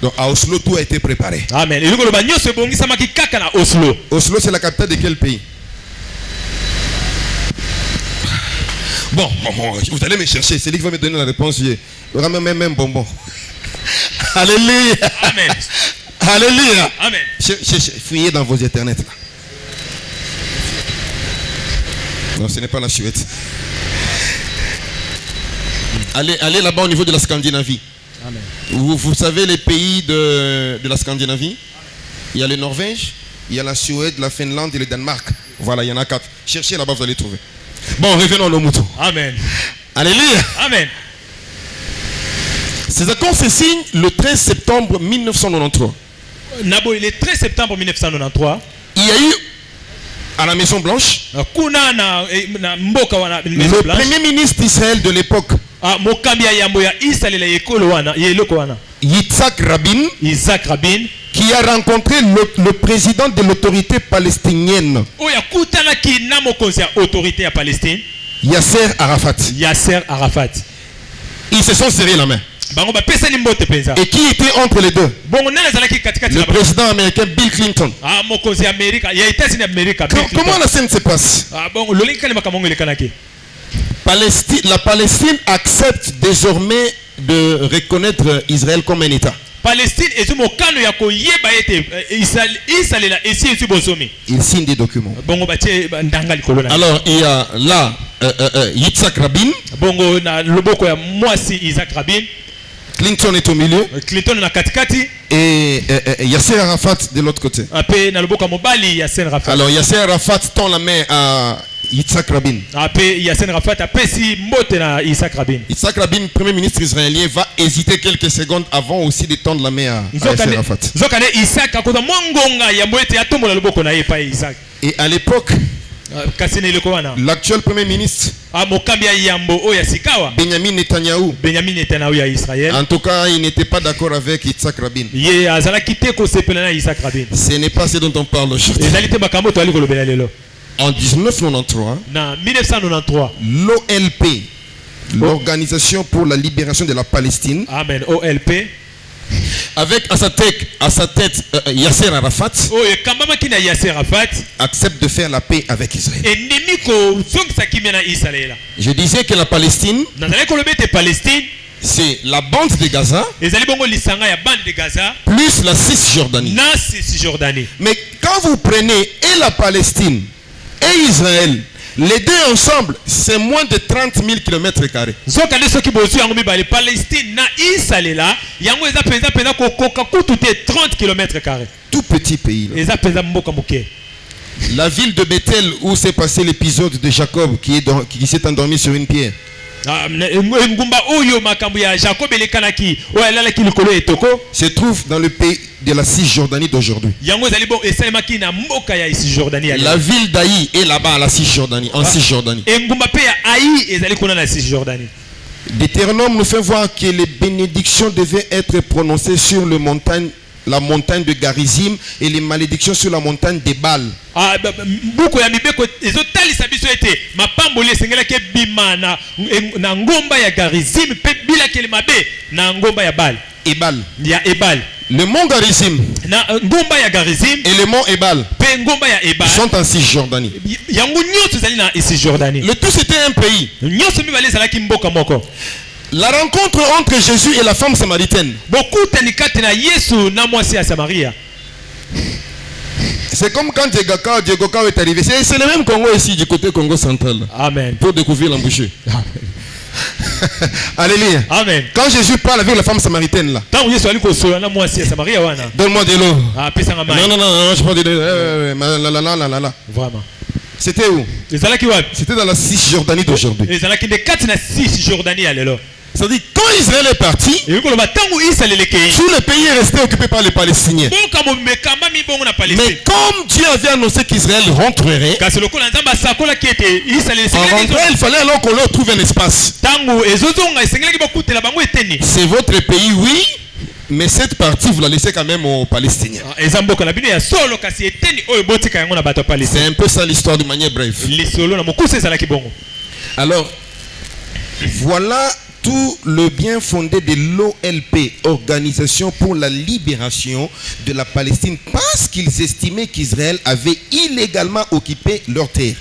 Donc à Oslo, tout a été préparé. Amen. Oslo, c'est la capitale de quel pays? Bon, vous allez me chercher. C'est lui qui va me donner la réponse. Il y aura même bonbon. Alléluia. Amen. Alléluia. Amen. Fouillez dans vos internets là. Non, ce n'est pas la Suède. Allez là-bas au niveau de la Scandinavie. Amen. Vous savez les pays de la Scandinavie? Il y a le Norvège, il y a la Suède, la Finlande et le Danemark. Voilà, il y en a 4. Cherchez là-bas, vous allez trouver. Bon, revenons au mouton. Amen. Alléluia. Amen. Ces accords se signent le 13 septembre 1993. Le 13 septembre 1993. Il y a eu à la Maison Blanche le premier ministre d'Israël de l'époque, Yitzhak Rabin, qui a rencontré le président de l'autorité palestinienne, Yasser Arafat. Ils se sont serrés la main. Et qui était entre les deux? Le président américain Bill Clinton. Comment la scène se passe? La Palestine accepte désormais de reconnaître Israël comme un État. Il signe des documents. Alors il y a là Yitzhak Rabin. Clinton est au milieu. Et Yasser Arafat de l'autre côté. Alors Yasser Arafat tend la main à Yitzhak Rabin. Yitzhak Rabin, premier ministre israélien, va hésiter quelques secondes avant aussi de tendre la main à Yasser Arafat. Et à l'époque, l'actuel premier ministre Benjamin Netanyahu, en tout cas, il n'était pas d'accord avec Yitzhak Rabin. Ce n'est pas ce dont on parle aujourd'hui. En 1993, l'OLP, l'Organisation pour la libération de la Palestine, Amen, OLP, avec à sa tête Yasser Arafat, accepte de faire la paix avec Israël. Je disais que la Palestine, c'est la bande de Gaza plus la Cisjordanie. Mais quand vous prenez et la Palestine et Israël, les deux ensemble, c'est moins de 30 000 km². Tout petit pays. La ville de Bethel où s'est passé l'épisode de Jacob qui s'est endormi sur une pierre. Se trouve dans le pays de la Cisjordanie d'aujourd'hui. La ville d'Aï est là-bas à la Cisjordanie, en Cisjordanie. Deutéronome nous fait voir que les bénédictions devaient être prononcées sur la montagne de Garizim et les malédictions sur la montagne des Bâles. Ebal. Le mont Garizim et le mont Ebal sont en Cisjordanie. Le tout c'était un pays. La rencontre entre Jésus et la femme samaritaine. C'est comme quand Diego Kao est arrivé. C'est le même Congo ici, du côté Congo central. Amen. Pour découvrir l'embouchure. Alléluia. Amen. Quand Jésus parle avec la femme samaritaine là. Donne-moi de l'eau. Non, je prends de l'eau. Vraiment. C'était où? C'était dans la Cisjordanie d'aujourd'hui. C'est-à-dire, quand Israël est parti, tout le pays est resté occupé par les Palestiniens. Mais comme Dieu avait annoncé qu'Israël rentrerait, en rentrant, il fallait alors qu'on leur trouve un espace. C'est votre pays, oui. Mais cette partie, vous la laissez quand même aux Palestiniens. C'est un peu ça l'histoire de manière brève. Alors, voilà tout le bien fondé de l'OLP, Organisation pour la libération de la Palestine, parce qu'ils estimaient qu'Israël avait illégalement occupé leur terre.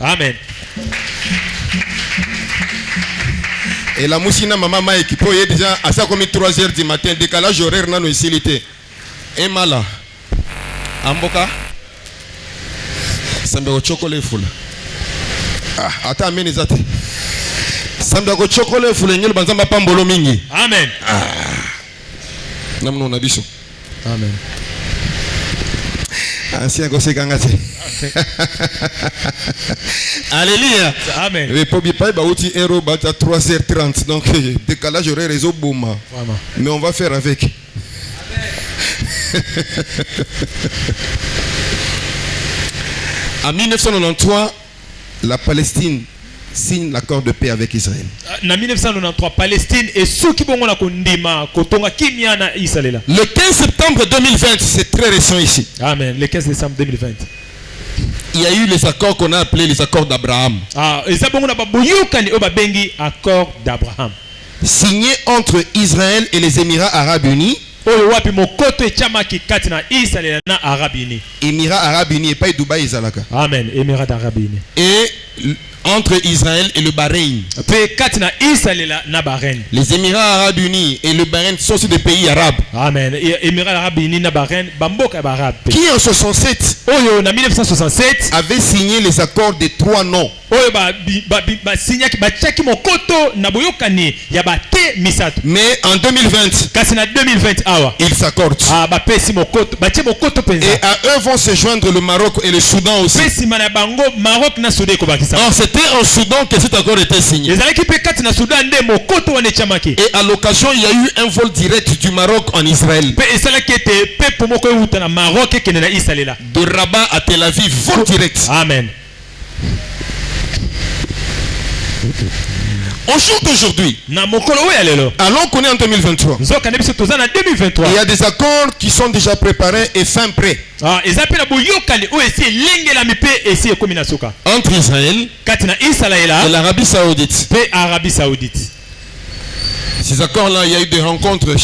Amen. Et la moussina maman m'a équipé déjà à ça comme 3h du matin, décalage horaire n'a nos facilité. Et mala. Amboka. Samba go chocolate full. Ah, ata meni zate. Samba go chocolate full ngel banzamba pambolo mingi. Amen. Ah. Namno na biso. Amen. Ancien gosse gangate. Alléluia. Amen. Mais pour bien pas outil héros bat à 3h30 donc décalage horaire réseau boum. Mais on va faire avec. En 1993, la Palestine signe l'accord de paix avec Israël. En 1993, Palestine est sous qui bon la kondima kotonga kimia na Israël. Le 15 septembre 2020, c'est très récent ici. Amen. Le 15 décembre 2020. Il y a eu les accords qu'on a appelés les accords d'Abraham. Ah, et ça bon na babuyukani obabengi accord d'Abraham. Signé entre Israël et les Émirats Arabes Unis. Émirats Arabes Unis et pas Dubaï Zalaka. Amen. Émirats Arabes Unis. Et entre Israël et le Bahreïn. Les Émirats Arabes Unis et le Bahreïn sont aussi des pays arabes. Amen. Émirats Arabes Unis na Bahreïn, bamboka arabe. Qui en 1967 avait signé les accords des 3 noms. Mais en 2020, ils s'accordent. Et à eux vont se joindre le Maroc et le Soudan aussi. Alors c'était en Soudan que cet accord était signé. Et à l'occasion, il y a eu un vol direct du Maroc en Israël. De Rabat à Tel Aviv, vol direct. Amen. Au jour d'aujourd'hui, alors qu'on est en 2023, il y a des accords qui sont déjà préparés et fin prêts. Entre Israël et l'Arabie Saoudite. Ces accords-là, il y a eu des rencontres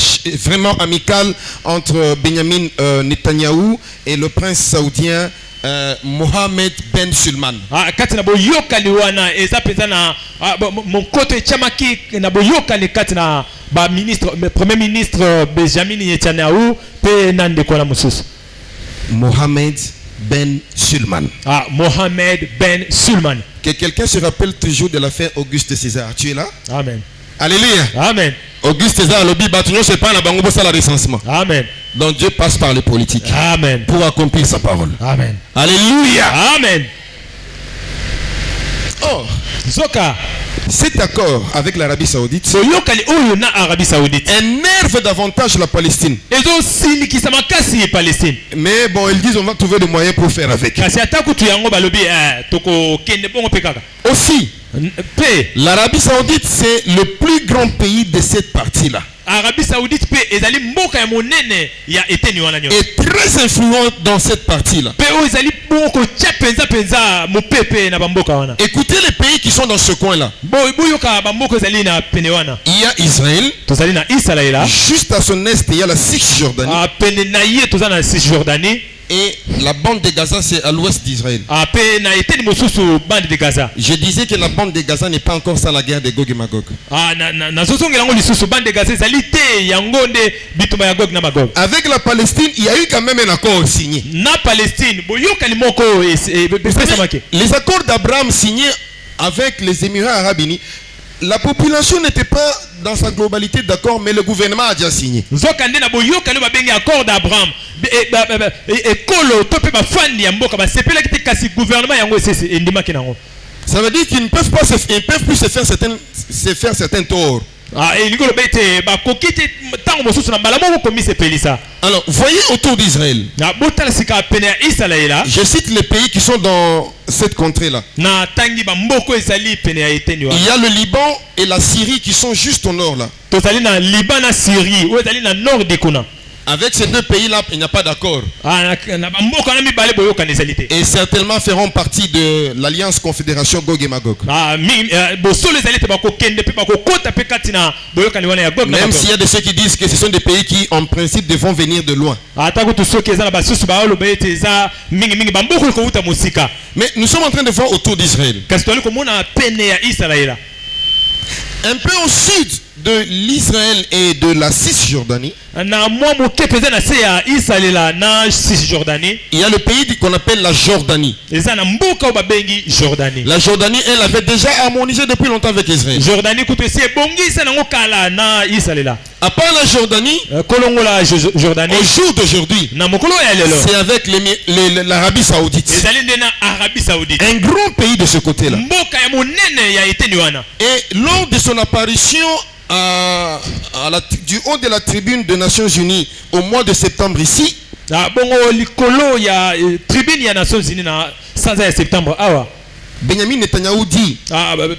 vraiment amicales entre Benjamin Netanyahou et le prince saoudien Mohammed Ben Salman. Premier ministre Benjamin Netanyahu Mohammed Ben Salman. Mohammed Ben Salman. Que quelqu'un se rappelle toujours de l'affaire Auguste César. Tu es là? Amen. Alléluia. Amen. Auguste César lobby bâtiment c'est pas la bango ça la recensement. Amen. Donc Dieu passe par les politiques. Amen. Pour accomplir sa parole. Amen. Alléluia. Amen. Oh, Zoka. Cet accord avec l'Arabie Saoudite énerve davantage la Palestine. Mais bon, ils disent on va trouver des moyens pour faire avec. Aussi, l'Arabie Saoudite c'est le plus grand pays de cette partie-là. Arabie Saoudite est très influent dans cette partie-là. Écoutez les pays qui sont dans ce coin-là. Il y a Israël. Juste à son est, il y a la Cisjordanie. Et la bande de Gaza, c'est à l'ouest d'Israël. Je disais que la bande de Gaza n'est pas encore ça la guerre de Gog et Magog. Avec la Palestine, il y a eu quand même un accord signé. Les accords d'Abraham signés avec les Émirats Arabes Unis, la population n'était pas dans sa globalité d'accord, mais le gouvernement a déjà signé. Ça veut dire qu'ils ne peuvent plus se faire certains torts. Alors, voyez autour d'Israël. Je cite les pays qui sont dans cette contrée-là. Il y a le Liban et la Syrie qui sont juste au nord là. Avec ces deux pays-là, il n'y a pas d'accord. Et certainement feront partie de l'Alliance Confédération Gog et Magog. Même s'il y a de ceux qui disent que ce sont des pays qui, en principe, devront venir de loin. Mais nous sommes en train de voir autour d'Israël. Un peu au sud de l'Israël et de la Cisjordanie, il y a le pays qu'on appelle la Jordanie. La Jordanie, elle avait déjà harmonisé depuis longtemps avec Israël. À part la Jordanie, au jour d'aujourd'hui, c'est avec l'Arabie Saoudite. Un grand pays de ce côté-là. Et lors de son apparition du haut de la tribune des Nations Unies au mois de septembre ici, Benjamin Netanyahu dit,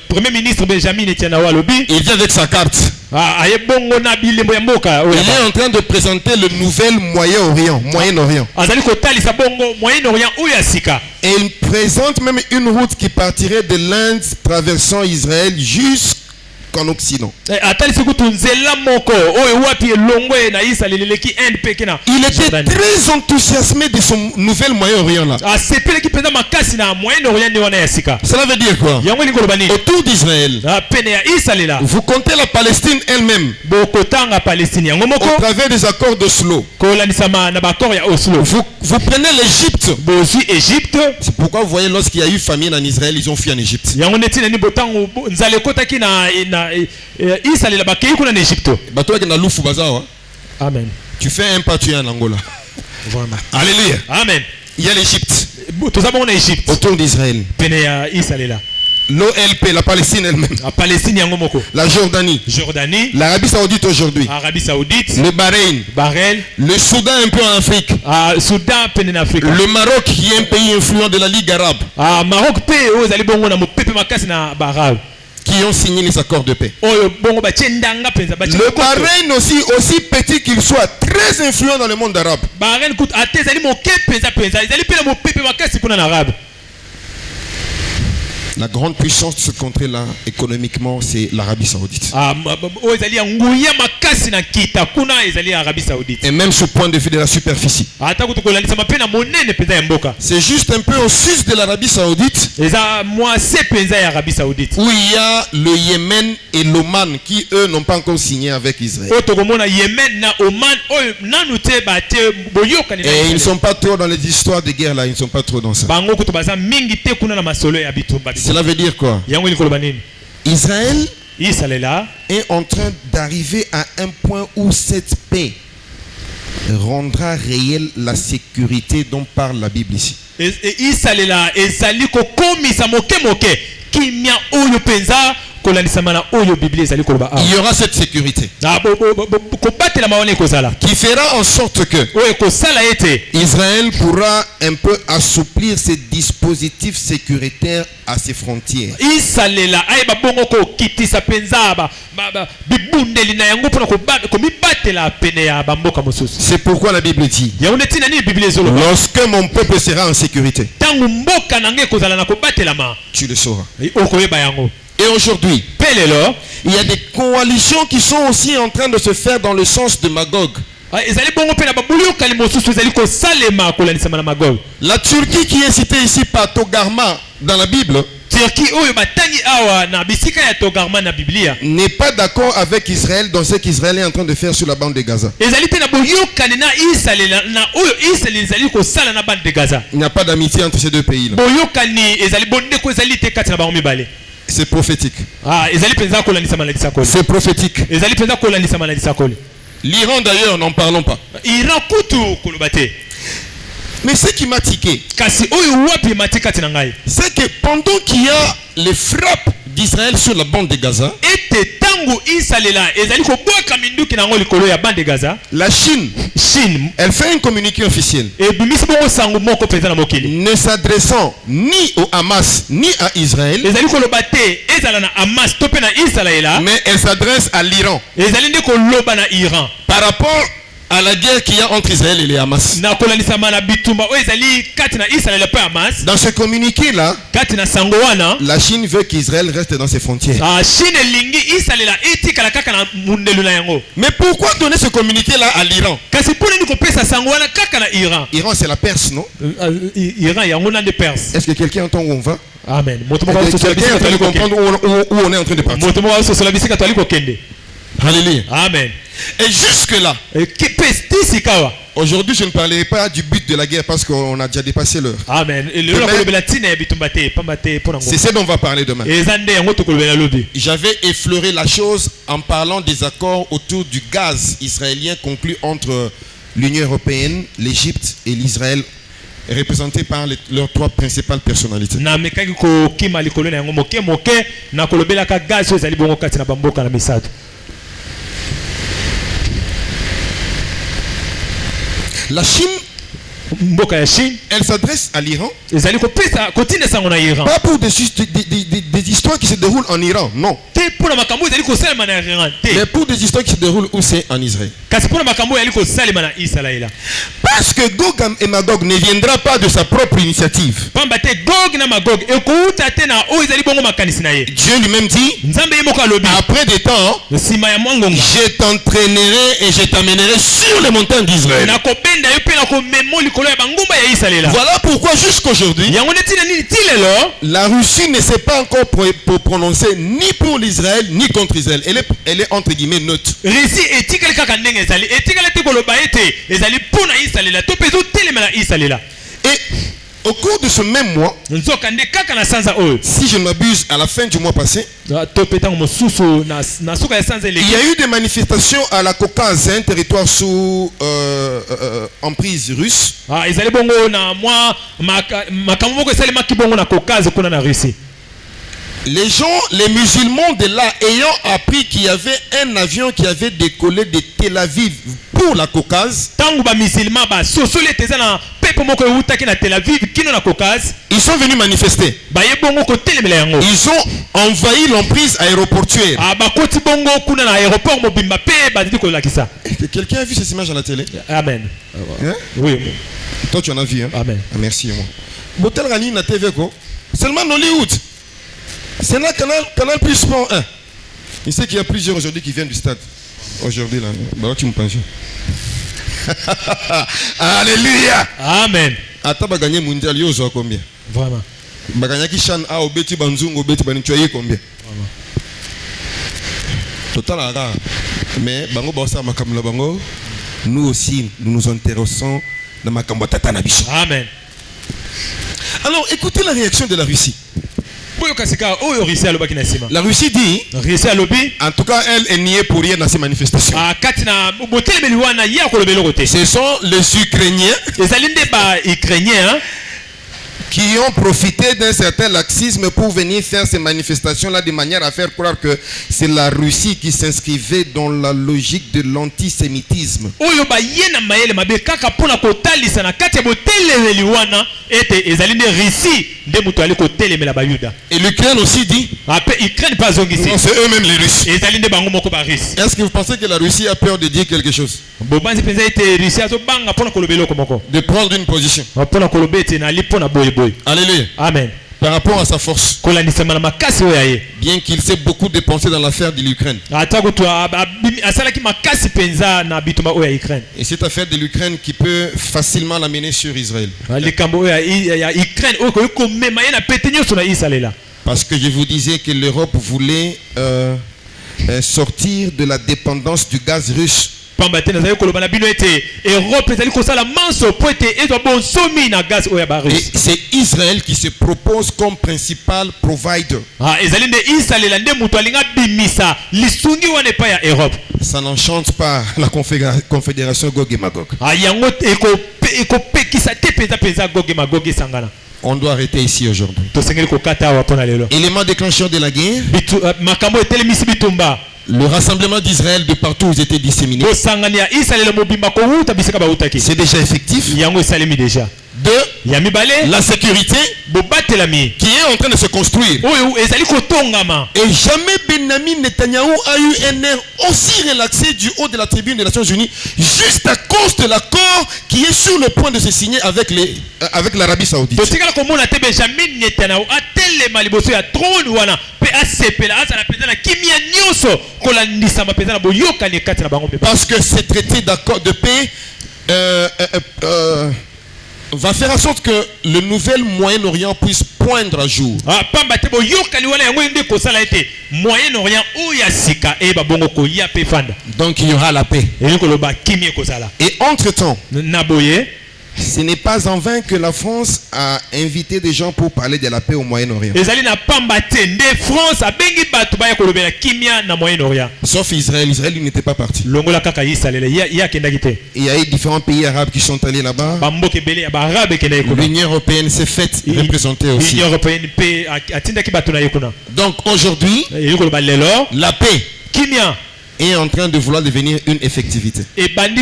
Premier ministre Benjamin Netanyahu, il vient avec sa carte. Il est en train de présenter le nouvel Moyen-Orient. Et il présente même une route qui partirait de l'Inde traversant Israël jusqu'en Occident. Il était très enthousiasmé de son nouvel Moyen-Orient là. Cela veut dire quoi? Autour d'Israël, vous comptez la Palestine elle-même au travers des accords d'Oslo. Vous prenez l'Égypte. C'est pourquoi vous voyez, lorsqu'il y a eu famine en Israël, ils ont fui en Égypte. Amen. Tu fais un pas, tu es en Angola. Vraiment. Alléluia. Amen. Il y a l'Égypte autour d'Israël. L'OLP, la Palestine elle-même. La Jordanie. L'Arabie Saoudite aujourd'hui. Le Bahreïn. Le Soudan un peu en Afrique. Le Maroc qui est un pays influent de la Ligue arabe. Qui ont signé les accords de paix. Le Bahreïn aussi petit qu'il soit, très influent dans le monde arabe. La grande puissance de ce contrée-là, économiquement, c'est l'Arabie Saoudite. Et même ce point de vue de la superficie. C'est juste un peu au sud de l'Arabie Saoudite où il y a le Yémen et l'Oman qui, eux, n'ont pas encore signé avec Israël. Et ils ne sont pas trop dans les histoires de guerre là, ils ne sont pas trop dans ça. Cela veut dire quoi? Israël est en train d'arriver à un point où cette paix rendra réelle la sécurité dont parle la Bible ici. Il y aura cette sécurité qui fera en sorte que Israël pourra un peu assouplir ses dispositifs sécuritaires à ses frontières. C'est pourquoi la Bible dit, lorsque mon peuple sera en sécurité, tu le sauras. Et aujourd'hui, il y a des coalitions qui sont aussi en train de se faire dans le sens de Magog. La Turquie qui est citée ici par Togarma dans la Bible n'est pas d'accord avec Israël dans ce qu'Israël est en train de faire sur la bande de Gaza. Il n'y a pas d'amitié entre ces deux pays-là. C'est prophétique. C'est prophétique. L'Iran d'ailleurs, n'en parlons pas. Mais ce qui m'a tiqué, c'est que pendant qu'il y a les frappes d'Israël sur la bande de Gaza, la Chine, elle fait un communiqué officiel ne s'adressant ni au Hamas ni à Israël, mais elle s'adresse à l'Iran par rapport à la guerre qu'il y a entre Israël et les Hamas. Dans ce communiqué-là, la Chine veut qu'Israël reste dans ses frontières. Mais pourquoi donner ce communiqué-là à l'Iran? Iran, c'est la Perse, non? Est-ce que quelqu'un entend où on va? Amen. Quelqu'un est en train de comprendre où on est en train de partir. Alléluia. Amen. Et jusque-là, aujourd'hui, je ne parlerai pas du but de la guerre parce qu'on a déjà dépassé l'heure. Amen. C'est ce dont on va parler demain. J'avais effleuré la chose en parlant des accords autour du gaz israélien conclu entre l'Union européenne, l'Égypte et l'Israël, représentés par leurs trois principales personnalités. La Chine, elle s'adresse à l'Iran. Pas pour des histoires qui se déroulent en Iran, non. Mais pour des histoires qui se déroulent où c'est en Israël. Parce que Gog et Magog ne viendra pas de sa propre initiative. Dieu lui-même dit, après des temps, je t'entraînerai et je t'amènerai sur les montagnes d'Israël. Voilà pourquoi jusqu'aujourd'hui, la Russie ne s'est pas encore prononcée ni pour l'Israël ni contre Israël. Elle est entre guillemets neutre. Et au cours de ce même mois, si je ne m'abuse, à la fin du mois passé, il y a eu des manifestations à la Caucase, un territoire sous emprise russe. Les gens, les musulmans de là, ayant appris qu'il y avait un avion qui avait décollé de Tel Aviv pour la Caucase, ils sont venus manifester. Ils ont envahi l'emprise aéroportuaire. Quelqu'un a vu ces images à la télé? Amen. Hein? Oui. Toi tu en as vu, hein? Amen. Ah, merci. Botel Rani na TV ko. Seulement Nollywood. C'est là Canal Plus Sport 1. Il sait qu'il y a plusieurs aujourd'hui qui viennent du stade. Aujourd'hui là. Bah tu me penses. Alléluia. Amen. Ata ba gagner mondial yo zo combien? Vraiment. Ba gagner ki chan a obeti banzungu obeti banichoye combien? Vraiment. Total ara. Mais bango ba sa makamula bango. Nous aussi nous nous intéressons dans makambo tata na biso. Amen. Alors écoutez la réaction de la Russie. La Russie dit, en tout cas elle est niée pour rien dans ces manifestations. Ce sont les Ukrainiens qui ont profité d'un certain laxisme pour venir faire ces manifestations-là de manière à faire croire que c'est la Russie qui s'inscrivait dans la logique de l'antisémitisme. Et l'Ukraine aussi dit, c'est eux-mêmes les Russes. Est-ce que vous pensez que la Russie a peur de dire quelque chose? De prendre une position. Alléluia. Amen. Par rapport à sa force. Bien qu'il s'est beaucoup dépensé dans l'affaire de l'Ukraine. Et cette affaire de l'Ukraine qui peut facilement l'amener sur Israël. Parce que je vous disais que l'Europe voulait sortir de la dépendance du gaz russe. Et c'est Israël qui se propose comme principal provider. Ça n'enchante pas la confédération Gog et Magog. On doit arrêter ici aujourd'hui. Élément déclencheur de la guerre. Le rassemblement d'Israël de partout où ils étaient disséminés. C'est déjà effectif. 2. la sécurité qui est en train de se construire. Et jamais Benjamin Netanyahu a eu un air aussi relaxé du haut de la tribune des Nations Unies, juste à cause de l'accord qui est sur le point de se signer avec l'Arabie Saoudite. Parce que ce traité d'accord de paix va faire en sorte que le nouvel Moyen-Orient puisse poindre à jour. Donc il y aura la paix. Et entre-temps, ce n'est pas en vain que la France a invité des gens pour parler de la paix au Moyen-Orient. Sauf Israël. Israël n'était pas parti. Il y a eu différents pays arabes qui sont allés là-bas. L'Union européenne s'est faite représenter aussi. Donc aujourd'hui, la paix est en train de vouloir devenir une effectivité. Parce que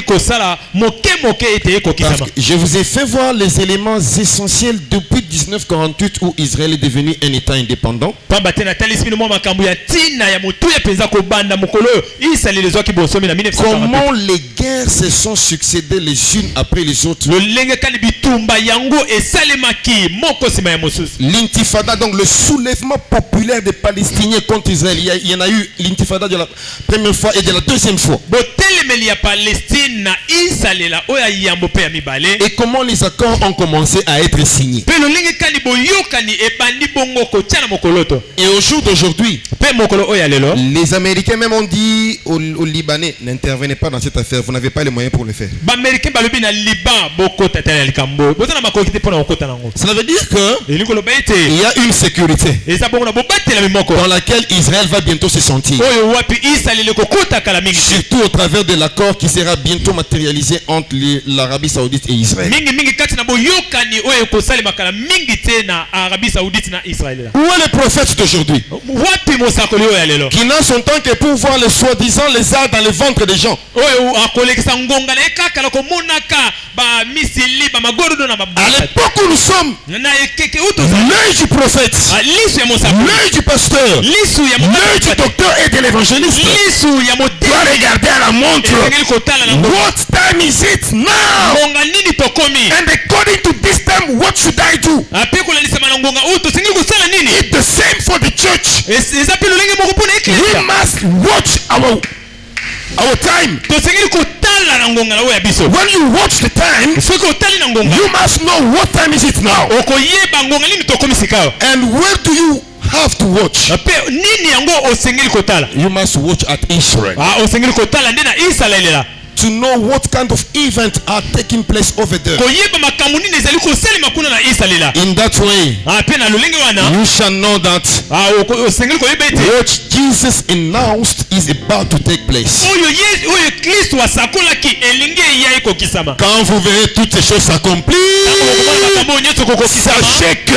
je vous ai fait voir les éléments essentiels depuis 1948 où Israël est devenu un État indépendant. Comment les guerres se sont succédées les unes après les autres. L'intifada, donc le soulèvement populaire des Palestiniens contre Israël. Il y en a eu l'intifada de la première fois et de la deuxième fois. Et comment les accords ont commencé à être signés. Et au jour d'aujourd'hui, les Américains même ont dit aux Libanais, n'intervenez pas dans cette affaire, vous n'avez pas les moyens pour le faire. Cela veut dire que il y a une sécurité dans laquelle Israël va bientôt se sentir. Surtout au travers de l'accord qui sera bientôt matérialisé entre l'Arabie Saoudite et Israël. Où est le prophète d'aujourd'hui qui n'a son temps que pour voir les soi-disant lézards dans le ventre des gens? À l'époque où nous sommes, l'œil du prophète, l'œil du pasteur, l'œil du docteur et de l'évangéliste doit regarder à la montre. What time is it now? And according to this time, what should I do? It's the same for the church. We must watch our time. When you watch the time, you must know what time is it now. And where do you have to watch? You must watch at Israel. To know what kind of events are taking place over there. In that way, you shall know that what Jesus announced is about to take place. Quand vous verrez toutes ces choses s'accomplir, sachez que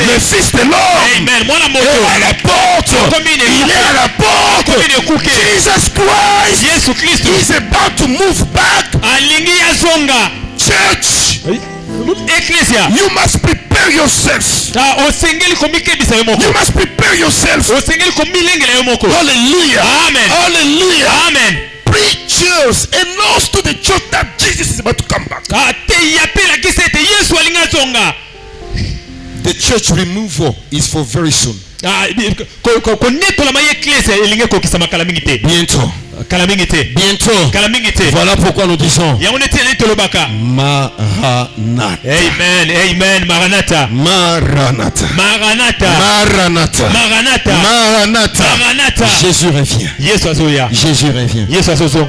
le Fils de l'homme est à la porte. Il est à la porte. Jesus Christ is about to move back. Church, you must prepare yourself. You must prepare yourself. Hallelujah. Amen. Hallelujah. Amen. Preachers announce to the church that Jesus is about to come back. The church removal is for very soon. Bientôt. Bientôt. Voilà pourquoi nous disons Maranatha. Amen. Amen. Maranatha. Maranatha. Maranatha. Maranatha. Maranatha. Maranatha. Maranatha. Jésus revient. Jésus revient.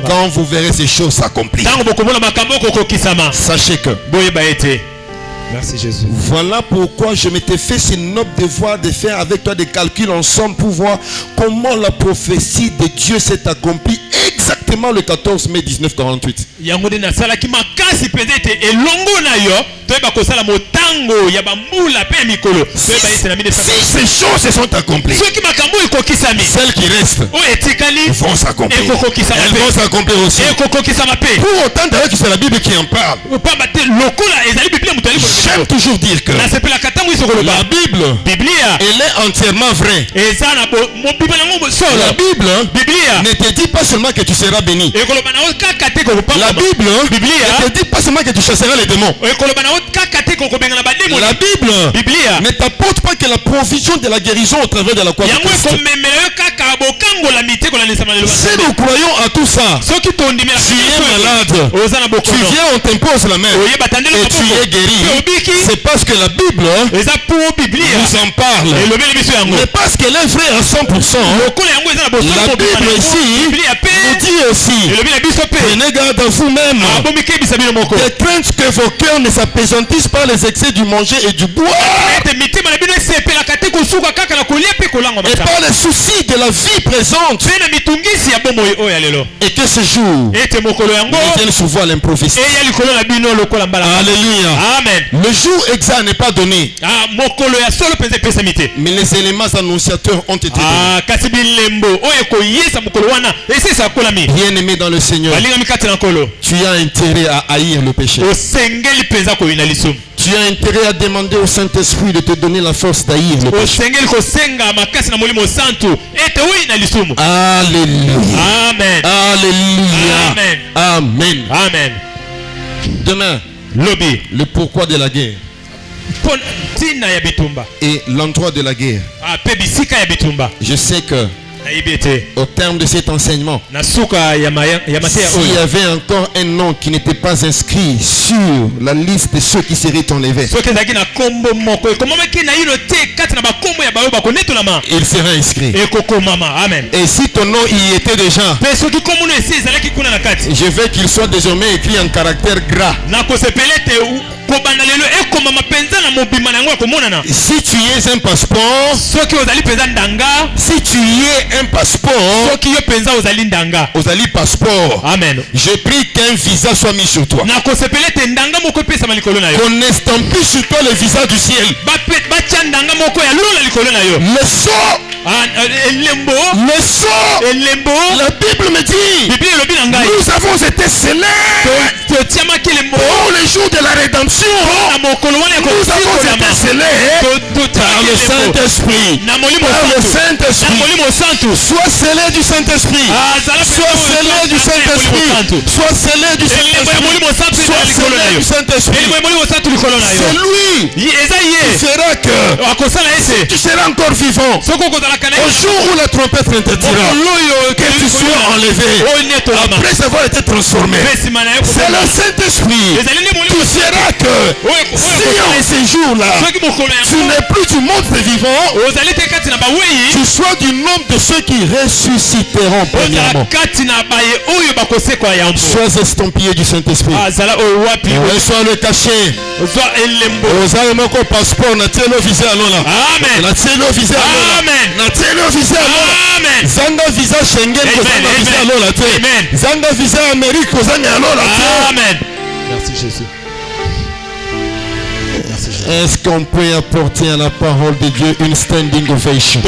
Quand vous verrez ces choses s'accomplir, sachez que merci Jésus. Voilà pourquoi je m'étais fait ce noble devoir de faire avec toi des calculs ensemble pour voir comment la prophétie de Dieu s'est accomplie exactement le 14 mai 1948. yango de nasalaki makasi penza ete elongo na yo toyeba kosala motango ya bambula pe mikolo toyeba ete na 1900. Si ces choses se sont accomplies, soki makambo ekokisami, celles qui restent etikali vont s'accomplir. Elles vont s'accomplir aussi. Pour autant d'ailleurs que c'est la Bible qui en parle. J'aime toujours dire que la Bible, elle est entièrement vraie. La Bible ne te dit pas seulement que tu seras béni. La Bible ne te dit pas seulement que tu chasseras les démons. La Bible ne t'apporte pas que la provision de la guérison au travers de la croix de Christ. Si nous croyons à tout ça, tu es malade, tu viens, on t'impose la main et tu es guéri. C'est parce que la Bible nous en parle. Mais parce qu'elle est vraie à 100%, la Bible ici nous dit aussi, prenez garde à vous-même de crainte que vos cœurs ne s'appesantissent par les excès du manger et du boire et par les soucis de la vie présente, et que ce jour viennent souvent à l'improviste. Alléluia. Amen. Le jour exact n'est pas donné, mais les éléments annonciateurs ont été donnés. Bien aimé dans le Seigneur, tu as intérêt à haïr le péché. Tu as intérêt à demander au Saint-Esprit de te donner la force d'haïr le péché. Alléluia. Amen. Alléluia. Amen. Amen. Amen. Demain, le pourquoi de la guerre et l'endroit de la guerre. Je sais que au terme de cet enseignement, s'il y avait encore un nom qui n'était pas inscrit sur la liste de ceux qui seraient enlevés, il sera inscrit. Amen. Et si ton nom y était déjà, je veux qu'il soit désormais écrit en caractère gras. Si tu es un passeport, si tu es un passeport, Amen. Je prie qu'un visa soit mis sur toi. Qu'on estampille sur toi le visa du ciel. Le sceau. Le sceau. La Bible me dit, nous avons été scellés pour le jour de la rédemption. Nous avons été scellés par le Saint-Esprit. Par le Saint-Esprit. Sois scellé du Saint-Esprit. Sois scellé du Saint-Esprit. Sois scellé du Saint-Esprit. Sois scellé du Saint-Esprit. C'est lui qui fera que tu seras encore vivant au jour où la trompette retentira, que tu sois enlevé après avoir été transformé. C'est le Saint-Esprit qui fera que si en ces jours-là tu n'es plus du monde des vivants, tu sois du nombre de ceux qui ressusciteront premièrement. Sois estampillé du Saint-Esprit. Sois le cachet. Oza mon passeport na tielo visa alola. Amen. Na tielo visa alola. Amen. Na tielo visa alola. Amen. Zanga visa Schengen ko zanga visa alola te. Amen. Zanga visa Amérique ko zanga alola te. Amen. Merci Jésus. Est-ce qu'on peut apporter à la parole de Dieu une standing ovation?